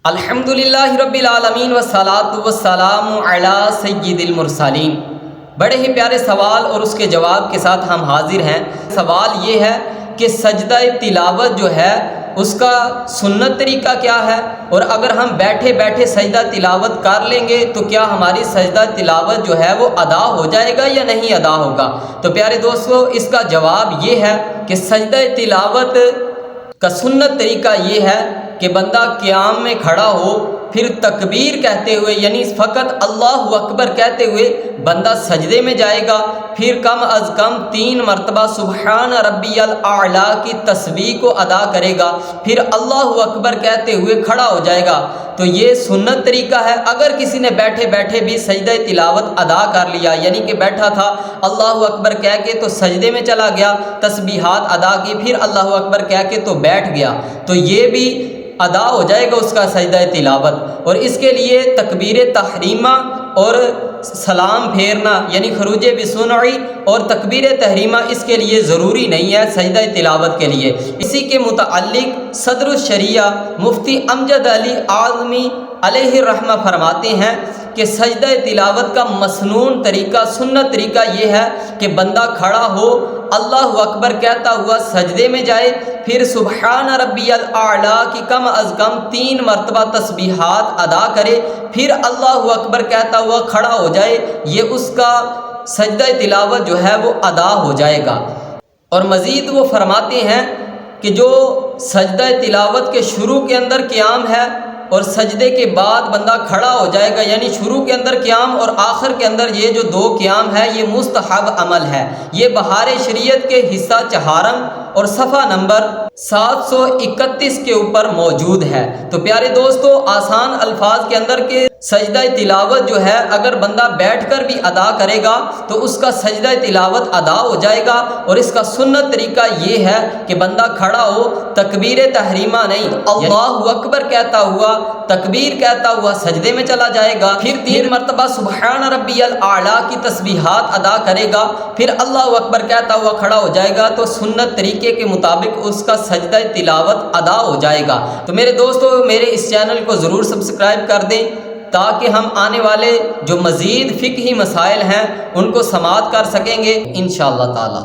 الحمدللہ رب العالمین والصلاة والسلام علی سید المرسلین۔ بڑے ہی پیارے سوال اور اس کے جواب کے ساتھ ہم حاضر ہیں۔ سوال یہ ہے کہ سجدہ تلاوت جو ہے اس کا سنت طریقہ کیا ہے، اور اگر ہم بیٹھے بیٹھے سجدہ تلاوت کر لیں گے تو کیا ہماری سجدہ تلاوت جو ہے وہ ادا ہو جائے گا یا نہیں ادا ہوگا؟ تو پیارے دوستو، اس کا جواب یہ ہے کہ سجدہ تلاوت کا سنت طریقہ یہ ہے کہ بندہ قیام میں کھڑا ہو، پھر تکبیر کہتے ہوئے یعنی فقط اللہ اکبر کہتے ہوئے بندہ سجدے میں جائے گا، پھر کم از کم 3 مرتبہ سبحان ربی الاعلیٰ کی تسبیح کو ادا کرے گا، پھر اللہ اکبر کہتے ہوئے کھڑا ہو جائے گا۔ تو یہ سنت طریقہ ہے۔ اگر کسی نے بیٹھے بیٹھے بھی سجدہ تلاوت ادا کر لیا، یعنی کہ بیٹھا تھا اللہ اکبر کہہ کے تو سجدے میں چلا گیا، تسبیحات ادا کی، پھر اللہ اکبر کہہ کے تو بیٹھ گیا، تو یہ بھی ادا ہو جائے گا اس کا سجدہ تلاوت۔ اور اس کے لیے تکبیر تحریمہ اور سلام پھیرنا یعنی خروج بسنعی اور تکبیر تحریمہ اس کے لیے ضروری نہیں ہے سجدہ تلاوت کے لیے۔ اسی کے متعلق صدر الشریعہ مفتی امجد علی اعظمی علیہ الرحمہ فرماتے ہیں کہ سجدہ تلاوت کا مسنون طریقہ، سنت طریقہ یہ ہے کہ بندہ کھڑا ہو، اللہ اکبر کہتا ہوا سجدے میں جائے، پھر سبحان ربی الاعلیٰ کی کم از کم 3 مرتبہ تسبیحات ادا کرے، پھر اللہ اکبر کہتا ہوا کھڑا ہو جائے، یہ اس کا سجدہ تلاوت جو ہے وہ ادا ہو جائے گا۔ اور مزید وہ فرماتے ہیں کہ جو سجدہ تلاوت کے شروع کے اندر قیام ہے اور سجدے کے بعد بندہ کھڑا ہو جائے گا، یعنی شروع کے اندر قیام اور آخر کے اندر یہ جو 2 قیام ہے یہ مستحب عمل ہے۔ یہ بہار شریعت کے حصہ 4 اور صفحہ نمبر 731 کے اوپر موجود ہے۔ تو پیارے دوستو، آسان الفاظ کے اندر کے سجدہ تلاوت جو ہے اگر بندہ بیٹھ کر بھی ادا کرے گا تو اس کا سجدہ تلاوت ادا ہو جائے گا۔ اور اس کا سنت طریقہ یہ ہے کہ بندہ کھڑا ہو، تکبیر تحریمہ نہیں، اللہ اکبر کہتا ہوا، تکبیر کہتا ہوا سجدے میں چلا جائے گا، پھر 3 مرتبہ سبحان ربی الاعلیٰ کی تسبیحات ادا کرے گا، پھر اللہ اکبر کہتا ہوا کھڑا ہو جائے گا، تو سنت طریقے کے مطابق اس کا سجدہ تلاوت ادا ہو جائے گا۔ تو میرے دوستو، میرے اس چینل کو ضرور سبسکرائب کر دیں تاکہ ہم آنے والے جو مزید فقہی مسائل ہیں ان کو سماعت کر سکیں گے انشاءاللہ تعالی۔